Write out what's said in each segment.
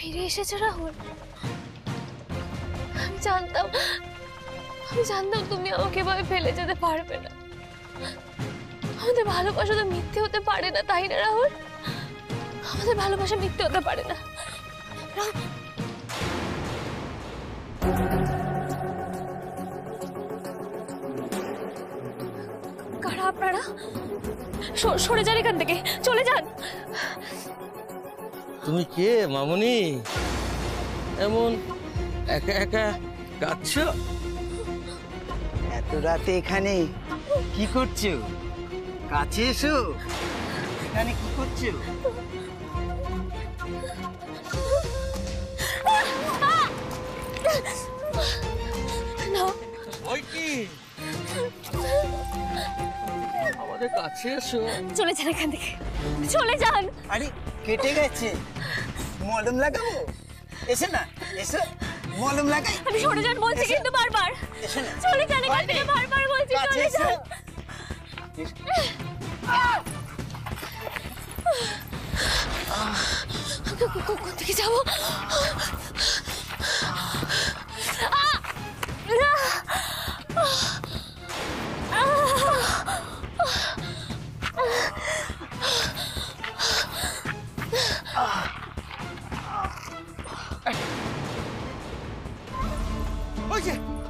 ফিরে এসেছো রাহুল। আমি জানতাম তুমি আমাকে এভাবে ফেলে যেতে পারবে না। আমাদের ভালোবাসা তো মিথ্যে হতে পারে না, তাই না রাহুল? আমাদের ভালোবাসা মিথ্যে হতে পারে না। কারা আপনারা? সরে যান এখান থেকে, চলে যান। তুমি কে মামুনি? এমন একা একা কাঁদছো? এত রাতে এখানে কি করছো? কাছে এসো। এখানে কি করছো? ওই কি আমাদের কাছে এসো। চলে যান এখান থেকে, চলে যান। আরে কেটে গেছে, মলম লাগাবো? এসো না, এসো মলম লাগাই। আমি সরে যান বলছি কিন্তু বারবার। এসো না, চলে যান এখান থেকে, বারবার বলছি চলে যান। কোথেকে যাবো?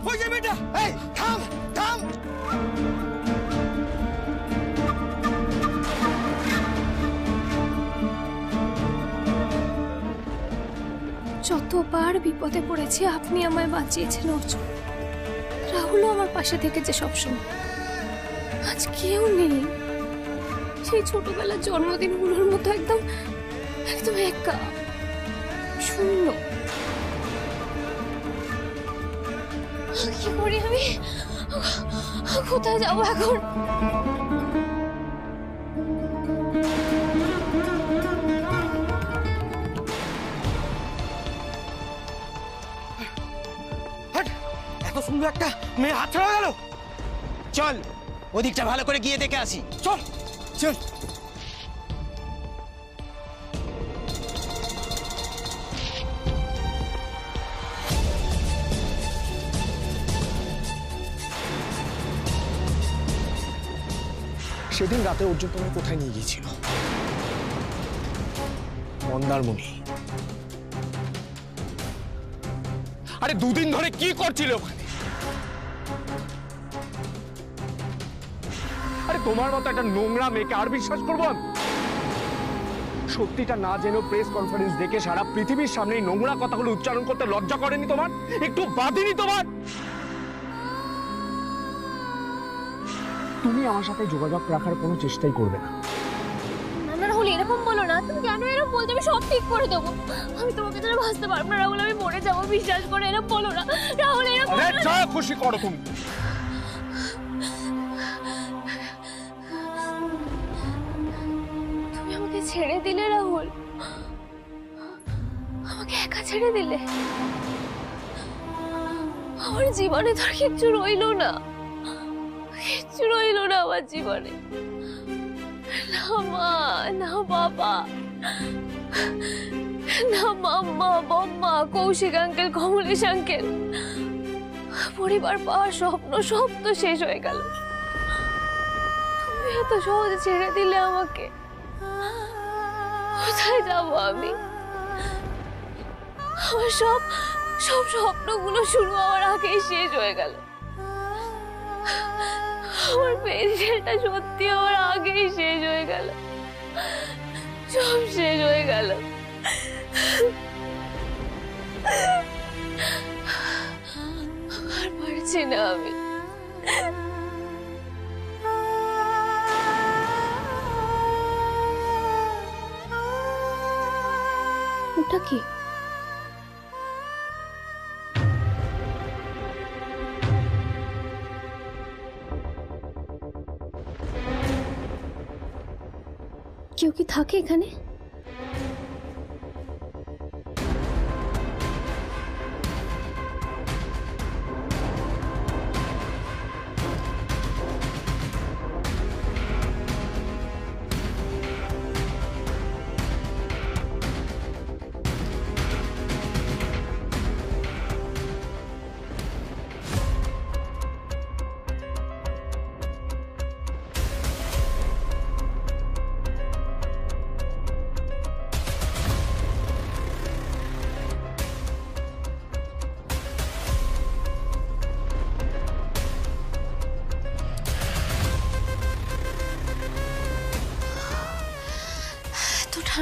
ওই যে বেটা, এই থাম থাম। যতবার বিপদে পড়েছি আপনি আমায় বাঁচিয়েছেন অর্জুন। রাহুলও আমার পাশে থেকেছে সবসময়। আজ কেউ নেই, সেই ছোটবেলার জন্মদিনগুলোর মতো একদম একদম একা, শূন্য। কি করি আমি? কোথায় যাবো এখন? এত সুন্দর একটা মেয়ে হাত ছাড়া গেল। চল ওদিকটা ভালো করে গিয়ে দেখে আসি। চল চল। সেদিন রাতে অর্জুন তোমায় কোথায় নিয়ে গিয়েছিল? মন্দারমণি। আরে দুদিন ধরে কি করছিল ওখানে? আরে তোমার মতো একটা নোংরা মেয়েকে আর বিশ্বাস করবো আমি? সত্যিটা না জেনেও প্রেস কনফারেন্স দেখে সারা পৃথিবীর সামনে এই নোংরা কথাগুলো উচ্চারণ করতে লজ্জা করেনি তোমার? একটু বাদিনি তোমার? তুমি আমার সাথে যোগাযোগ রাখার কোনো চেষ্টাই করবে না। না রাহুল, এরকম বলো না। তুমি কেন এরকম বলছো? আমি সব ঠিক করে দেবো। আমি তোমাকে ছাড়া বাঁচতে পারবো না রাহুল, আমি মরে যাবো, বিশ্বাস করে। এরকম বলো না রাহুল, এরকম। আরে যা খুশি করো তুমি। তুমি আমাকে ছেড়ে দিলে রাহুল, আমাকে একা ছেড়ে দিলে। আমার জীবনে তো আর কিচ্ছু রইলো না, কিচ্ছু রইলো না আমার জীবনে। না মা, না বাবা, না মাম্মা, বম্মা, কৌশিক আঙ্কেল, কমলেশ আঙ্কেল। পরিবার পাওয়ার স্বপ্ন সব তো শেষ হয়ে গেল। তুমি এত সহজে ছেড়ে দিলে আমাকে। কোথায় যাব আমি? আমার সব সব স্বপ্নগুলো শুরু হওয়ার আগেই শেষ হয়ে গেল। আমার পেরিয়েলটা সত্যি হওয়ার আগেই শেষ হয়ে গেল, সব শেষ হয়ে গেল। আর পারছি না আমি। ওটা কি? কেউ কি থাকে এখানে?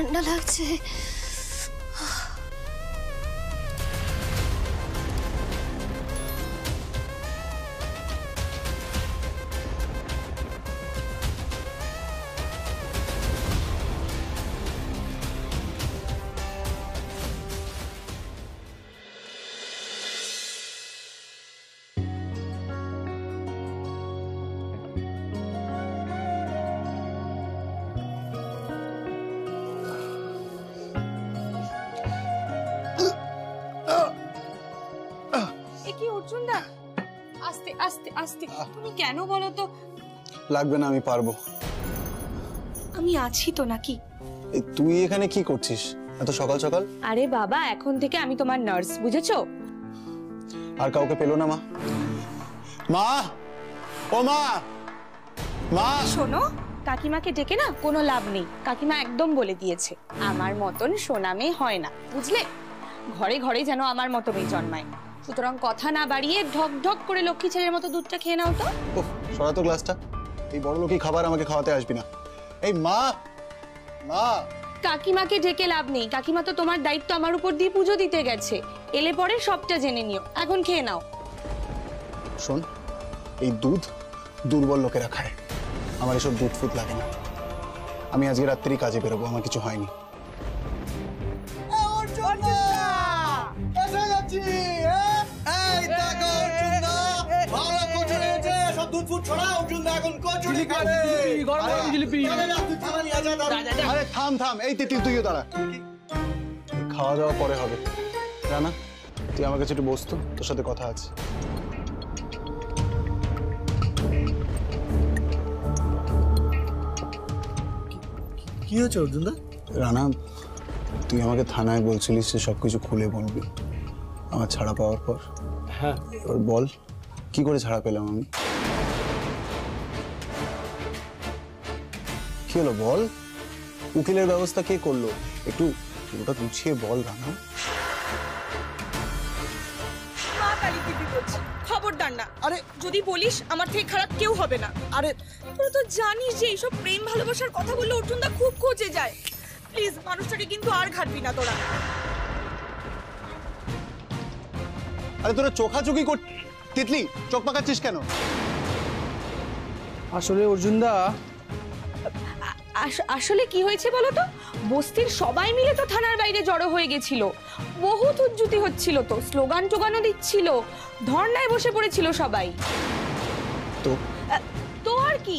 ঠান্ডা লাগছে। কি অর্জুন দা, আস্তে আস্তে আস্তে। তুমি কেন বলো তো? লাগবে না, আমি পারবো। আমি আছি তো নাকি? তুই এখানে কি করছিস এত সকাল সকাল? আরে বাবা, এখন থেকে আমি তোমার নার্স, বুঝেছো? আর কাউকে পেলো না মা? মা, ও মা, মা শোনো, কাকিমাকে ডেকে না কোনো লাভ নেই। কাকিমা একদম বলে দিয়েছে আমার মতন সোনা মেয়ে হয় না, বুঝলে? ঘরে ঘরে যেন আমার মতো মেয়ে জন্মায়। সুতরাং কথা না বাড়িয়ে ঢক ঢক করে লক্ষ্মী ছেলের মতো দুধটা খেয়ে নাও তো। ওহ, সরা তো গ্লাসটা। এই বড় লোকই খাবার আমাকে খাওয়াতে আসবি না। এই মা, মা। কাকিমাকে ডেকে লাভ নেই। কাকিমা তো তোমার দায়িত্ব আমার উপর দিয়ে পুজো দিতে গেছে। এলে পরে সবটা জেনে নিও। এখন খেয়ে নাও। শোন, এই দুধ দুর্বল লোকেরা খায়, আমার এসব দুধ ফুট লাগে না। আমি আজকে রাত্রি কাজে বেরোবো, আমার কিছু হয়নি। আরে থাম থাম, এই তিতির তুইও দাঁড়া। খাওয়া দাওয়া পরে হবে। রানা, তুই আমার কাছে একটু বস তো, তোর সাথে কথা আছে। কি হয়েছে অর্জুন দা? রানা, তুই আমাকে থানায় বলছিলিস যে সবকিছু খুলে বলবি আমার ছাড়া পাওয়ার পর। হ্যাঁ, এবার বল কি করে ছাড়া পেলাম আমি? কি হলো বল? উকিলের ব্যবস্থা কে করলো? একটু ওটা গুছিয়ে বল রানা। মা কালী দিদি বলছি, খবরদার না। আরে যদি বলিস আমার থেকে খারাপ কেউ হবে না। আরে তোরা তো জানিস যে এইসব প্রেম ভালোবাসার কথা বললে অর্জুনদা খুব খোঁজে যায়। প্লিজ মানুষটাকে কিন্তু আর ঘাটবি না তোরা। আরে তোরা চোখাচোখি কর। তিতলি, চোখ পাকাচ্ছিস কেন? আসলে অর্জুন দা, আসলে কি হয়েছে বলো তো? বস্তির সবাই মিলে তো থানার বাইরে জড়ো হয়ে গেছিল। বহুত উজ্জুতি হচ্ছিল, তো স্লোগান টোগানও দিচ্ছিল, ধর্নায় বসে পড়েছিল সবাই। তো তো আর কি,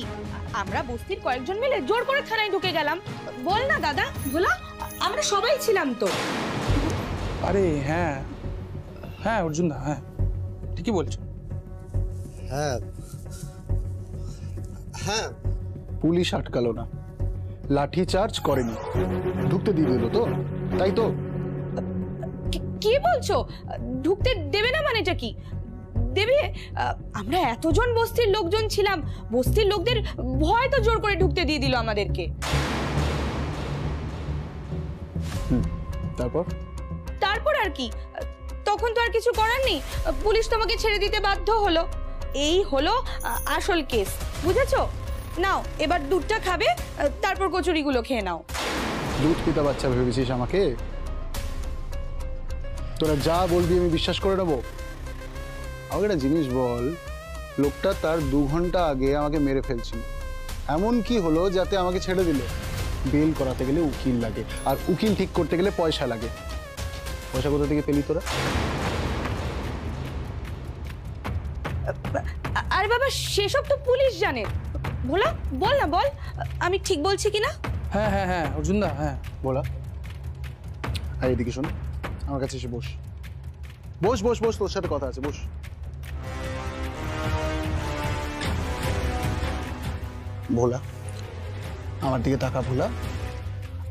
আমরা বস্তির কয়েকজন মিলে জোর করে থানায় ঢুকে গেলাম। বল না দাদা, ভোলা, আমরা সবাই ছিলাম তো। আরে হ্যাঁ হ্যাঁ অর্জুন দা, হ্যাঁ ঠিকই বলছো। হ্যাঁ হ্যাঁ, পুলিশ আটকালো না, লাঠি চার্জ করেনি, ঢুকতে দিয়ে দিল তো, তাই তো? কি বলছো? ঢুকতে দেবে না মানেটা কি? দেবে? আমরা এতজন বস্তির লোকজন ছিলাম, বস্তির লোকদের ভয় তো জোর করে ঢুকতে দিয়ে দিল আমাদেরকে। তারপর? তারপর আর কি, তখন তো আর কিছু করার নেই, পুলিশ তোমাকে ছেড়ে দিতে বাধ্য হলো। এই হলো আসল কেস, বুঝেছো? নাও এবার দুধটা খাবে, তারপর কচুরিগুলো খেয়ে নাও। দুধ পিতা বাচ্চা ভেবেছিস আমাকে? তোরা যা বলবি আমি বিশ্বাস করে নেবো? আমাকে একটা জিনিস বল, লোকটা তার 2 ঘন্টা আগে আমাকে মেরে ফেলছিল, এমন কি হলো যাতে আমাকে ছেড়ে দিল? বেল করাতে গেলে উকিল লাগে, আর উকিল ঠিক করতে গেলে পয়সা লাগে। পয়সা কোথা থেকে পেলি তোরা? আরে বাবা, সেসব তো পুলিশ জানে। ভোলা, বল না, বল আমি ঠিক বলছি কিনা। হ্যাঁ হ্যাঁ হ্যাঁ অর্জুন দা, হ্যাঁ। বলা, আর এদিকে শোন, আমার কাছে এসে বস বস বস বস, তোর সাথে কথা আছে, বস। ভোলা, আমার দিকে টাকা। ভোলা,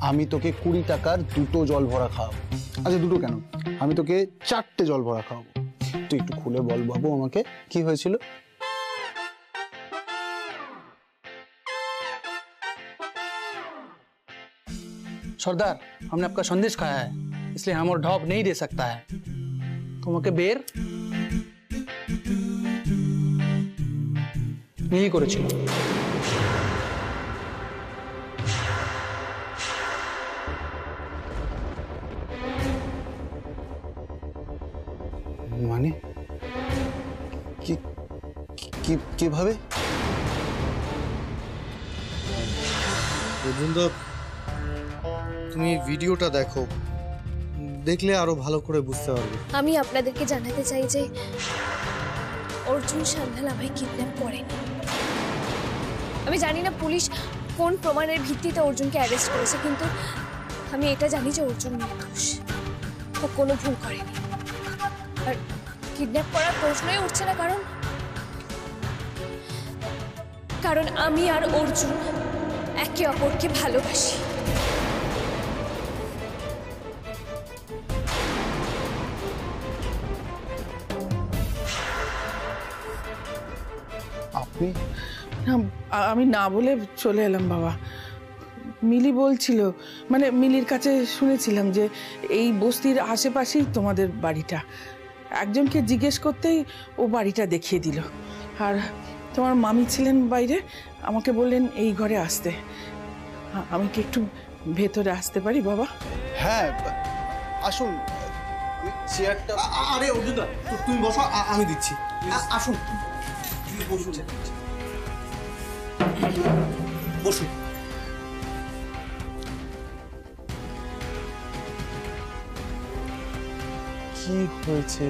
আমি তোকে 20 টাকার 2টো জল ভরা খাওয়াবো। আচ্ছা 2টো কেন, আমি তোকে 4টে জল ভরা খাওয়াবো। তুই একটু খুলে বল বাবু আমাকে কি হয়েছিল? सरदार, हमने आपका संदेश खाया है, इसलिए हम और ढॉप नहीं दे सकता है। তোমাকে বের नहीं করেছিল। মানে কি কিভাবে? অর্জুনদা, তুমি ভিডিওটা দেখো, দেখলে আরো ভালো করে বুঝতে পারবে। আমি আপনাদেরকে জানাতে চাই যে অর্জুন সান্যাল আমায় কিডন্যাপ করেনি। আমি জানি না পুলিশ কোন প্রমাণের ভিত্তিতে অর্জুনকে অ্যারেস্ট করেছে, কিন্তু আমি এটা জানি যে অর্জুন নির্দোষ, ও কোনো ভুল করেনি। আর কিডন্যাপ করার প্রশ্নই উঠছে না, কারণ আমি আর অর্জুন একে অপরকে ভালোবাসি। আপনি? আমি না বলে চলে এলাম বাবা। মিলি বলছিল, মানে মিলির কাছে শুনেছিলাম যে এই বস্তির আশেপাশেই তোমাদের বাড়িটা। একজনকে জিজ্ঞেস করতেই ও বাড়িটা দেখিয়ে দিল। আর তোমার মামি ছিলেন বাইরে, আমাকে বললেন এই ঘরে আসতে। আমি কি একটু ভেতরে আসতে পারি বাবা? হ্যাঁ আসুন, চেয়ারটা। আরে অর্জুনদা, তুমি বসো, আমি দিচ্ছি। আসুন, বসুন বসুন। কি হয়েছে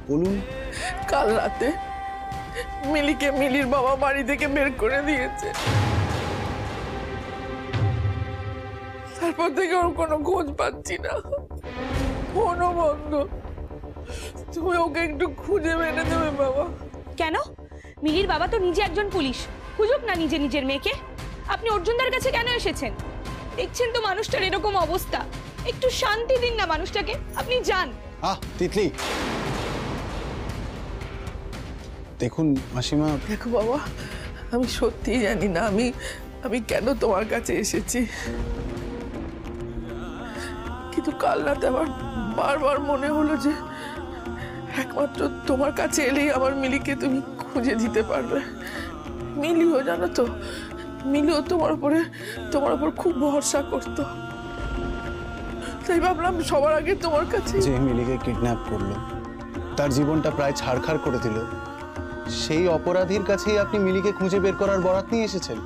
বলুন। কাল রাতে মিলিকে মিলির বাবা বাড়ি থেকে বের করে দিয়েছে। তারপর থেকে ওর কোনো খোঁজ পাচ্ছি না, ফোনও বন্ধ। তুমি ওকে একটু খুঁজে বের দেবে বাবা। কেন? মিলির বাবা তো নিজে একজন পুলিশ, খুঁজুক না নিজের মেয়েকে। আপনি অর্জুনদার কাছে কেন এসেছেন? দেখছেন তো মানুষটার এরকম অবস্থা, একটু শান্তি দিন না মানুষটাকে। আপনি যান। তিতলি, দেখুন মাসিমা। দেখো বাবা, আমি সত্যিই জানি না আমি কেন তোমার কাছে এসেছি, কিন্তু কাল রাতে আমার বারবার মনে হলো যে একমাত্র তোমার কাছে এলেই আমার মিলিকে তুমি খুঁজে দিতে পারবে। মিলিও জানো তো, মিলিও তোমার উপর খুব ভরসা করতো। তাই ভাবলাম সবার আগে তোমার কাছে। যে মিলিকে কিডন্যাপ করলো, তার জীবনটা প্রায় ছারখার করে দিল, সেই অপরাধীর কাছেই আপনি মিলিকে খুঁজে বের করার বরাত নিয়ে এসেছেন।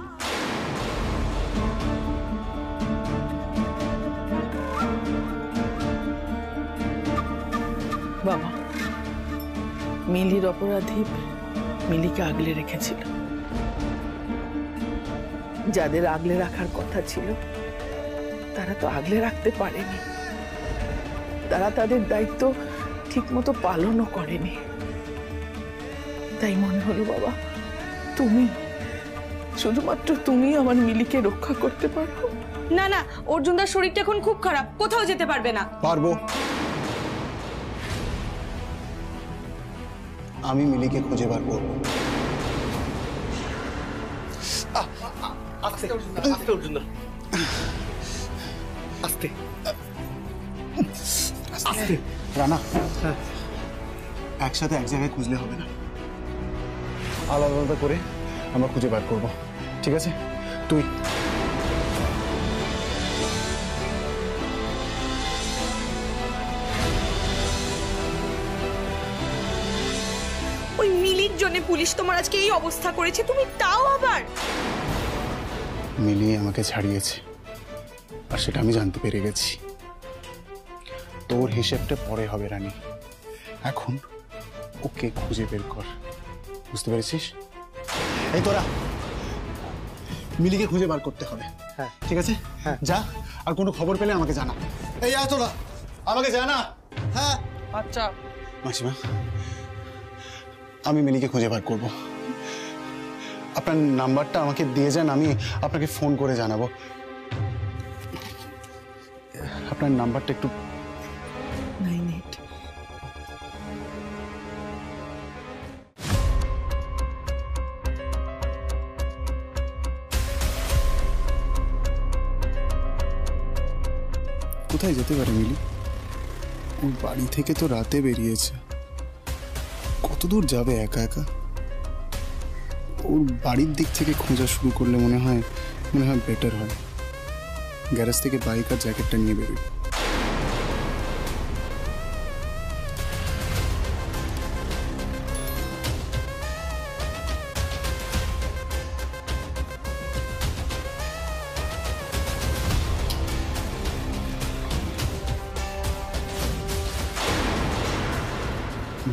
বাবা, মিলির অপরাধী মিলিকে আগলে রেখেছিল। যাদের আগলে রাখার কথা ছিল তারা তো আগলে রাখতে পারেনি, তারা তাদের দায়িত্ব ঠিকমতো পালনও করেনি। তাই মনে হলো বাবা, শুধুমাত্র তুমি আমার মিলিকে রক্ষা করতে পারো। না না, অর্জুনদার শরীরটা এখন খুব খারাপ, কোথাও যেতে পারবে না। পারবো। আমি মিলিকে খুঁজে বার করবো। আস্তে অর্জুনদা, আস্তে আস্তে। রানা, একসাথে এক জায়গায় খুঁজলে হবে না, আলাদা আলাদা করে আমরা খুঁজে বার করবো, ঠিক আছে? তুই ওই মিলির জন্য পুলিশ তোমার আজকে এই অবস্থা করেছে, তুমি তাও আবার। মিলি আমাকে ছাড়িয়েছে, আর সেটা আমি জানতে পেরে গেছি। তোর হিসেবটা পরে হবে রানী, এখন ওকে খুঁজে বের কর, বুঝতে পেরেছিস? এই তোরা মিলিকে খুঁজে বার করতে হবে। হ্যাঁ ঠিক আছে, হ্যাঁ যা, আর কোনো খবর পেলে আমাকে জানা। এই আয় তোরা, আমাকে জানা। হ্যাঁ আচ্ছা মাসিমা, আমি মিলিকে খুঁজে বার করব। আপনার নাম্বারটা আমাকে দিয়ে যান, আমি আপনাকে ফোন করে জানাবো। আপনার নাম্বারটা একটু। 98 কোথায় যেতে পারে মিলি? ওর বাড়ি থেকে তো রাতে বেরিয়েছে, কত দূর যাবে একা একা? ওর বাড়ির দিক থেকে খোঁজা শুরু করলে মনে হয় বেটার হয়। গ্যারেজ থেকে বাইক আর জ্যাকেটটা নিয়ে বেরোই।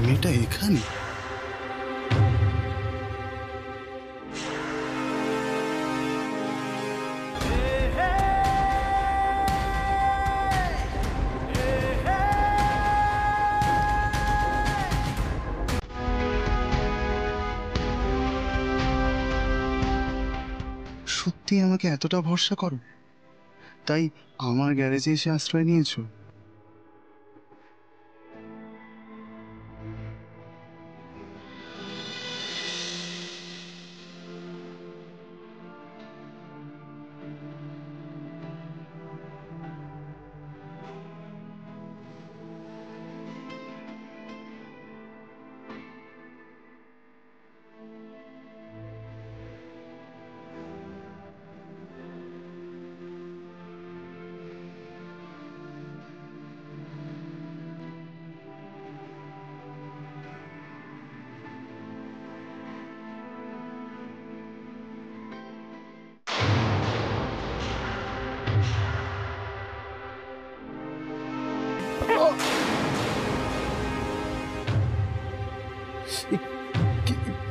মেয়েটা এখানে? সত্যি আমাকে এতটা ভরসা করো, তাই আমার গ্যারেজে এসে আশ্রয় নিয়েছো?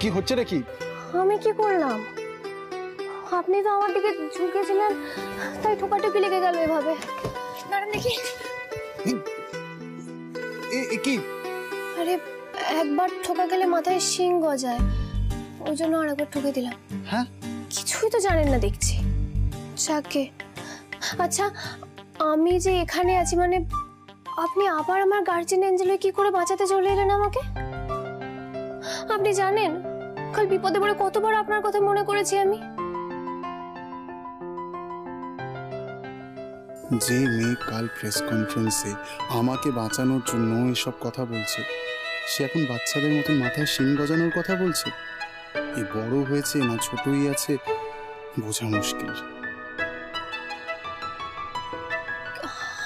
কি হচ্ছে নাকি? আমি কি করলাম? আপনি তো আমার দিকে ঝুঁকেছিলেন, তাই ঠোকাঠুকি লেগে গেল এভাবে। দাঁড়ান দেখি। কি? আরে একবার ঠোকা গেলে মাথায় শিং গজায়, ওই জন্য আরেকবার ঠুকে দিলাম। হ্যাঁ, কিছুই তো জানেন না দেখছি। যাকে আচ্ছা, আমি যে এখানে আছি মানে আপনি আবার আমার গার্জিয়ান এঞ্জেল কি করে বাঁচাতে চলে এলেন আমাকে? আপনি জানেন কাল বিপদে পড়ে কতবার আপনার কথা মনে করেছি আমি। যে মেয়ে কাল প্রেস কনফারেন্সে আমাকে বাঁচানোর জন্য এসব কথা বলছে, সে এখন বাচ্চাদের মতন মাথায় শিং গজানোর কথা বলছে। এ বড় হয়েছে না ছোটই আছে বোঝা মুশকিল।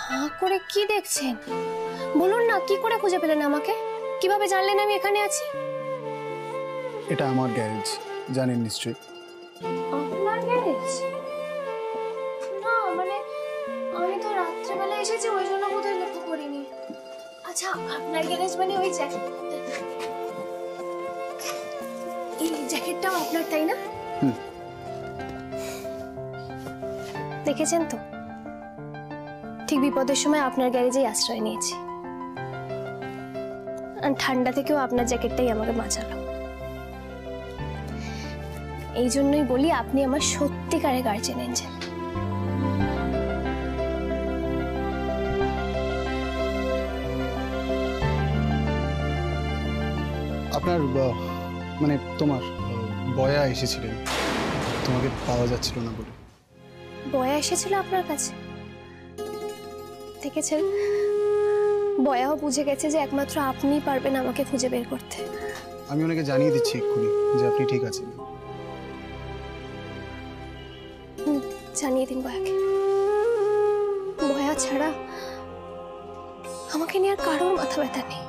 হাঁ করে কি দেখছেন? বলুন না, কি করে খুঁজে পেলেন আমাকে? কিভাবে জানলেন আমি এখানে আছি? এটা আমার গ্যারেজ, জানেন নিশ্চয়ই। আপনার গ্যারেজ? না মানে আমি তো রাত্রেবেলা এসেছি, ওই জন্য বোধহয় লক্ষ্য করিনি। আচ্ছা, আপনার গ্যারেজ মানে ওই জ্যাকেট, এই জ্যাকেটটাও আপনার, তাই না? দেখেছেন তো, ঠিক বিপদের সময় আপনার গ্যারেজেই আশ্রয় নিয়েছি। আর ঠান্ডা থেকেও আপনার জ্যাকেটটাই আমাকে বাঁচালো। এই জন্যই বলি আপনি আমার সত্যিকারের গার্জিয়ান এঞ্জেল। আপনার মানে তোমার বয়া এসেছিলেন, তোমাকে পাওয়া যাচ্ছিল না বলে। বয়া এসেছিল আপনার কাছে? দেখেছেন, বয়াও বুঝে গেছে যে একমাত্র আপনিই পারবেন আমাকে খুঁজে বের করতে। আমি ওনাকে জানিয়ে দিচ্ছি এক্ষুনি যে আপনি ঠিক আছেন। জানিয়ে দিন বয়াকে। বয়া ছাড়া আমাকে নিয়ে আর কারোর মাথা ব্যথা নেই।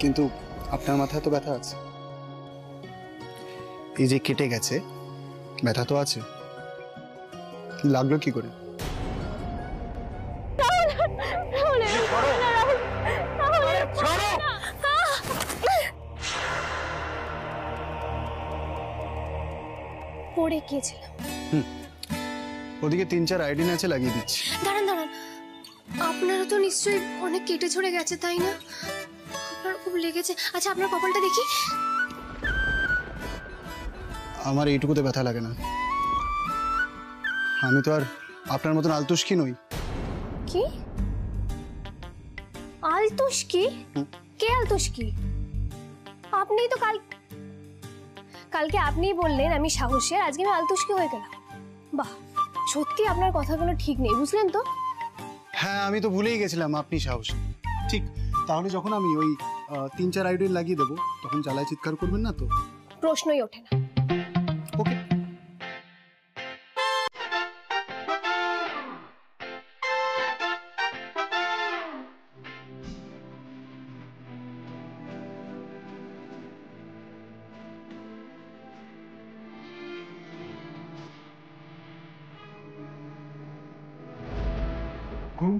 কিন্তু আপনার মাথায় তো ব্যথা আছে, এই যে কেটে গেছে, ব্যথা তো আছে, লাগলো কি করে? পড়ে গিয়েছিলাম। ওদিকে 3-4 আইডিন আছে, লাগিয়ে দিচ্ছি। দাঁড়ান দাঁড়ান, আপনারও তো নিশ্চয়ই অনেক কেটে ছড়ে গেছে, তাই না? আপনার খুব লেগেছে। আচ্ছা, আপনার কপালটা দেখি। আমার এইটুকুতে ব্যথা লাগে না, আমি তো আর আপনার মতন আলতুষ্কি নই। কি আলতুষ্কি? কে আলতুষ্কি? আপনি তো কালকে আপনিই বললেন আমি সাহসী, আজকে আমি আলতুষ্কি হয়ে গেলাম। বাহ, সত্যি আপনার কথাগুলো ঠিক নেই, বুঝলেন তো? হ্যাঁ, আমি তো ভুলেই গেছিলাম আপনি সাহসী। ঠিক, তাহলে যখন আমি ওই 3-4 আইডিন লাগিয়ে দেবো, তখন জ্বালায় চিৎকার করবেন না তো? প্রশ্নই ওঠে না। ওকে। ঘুম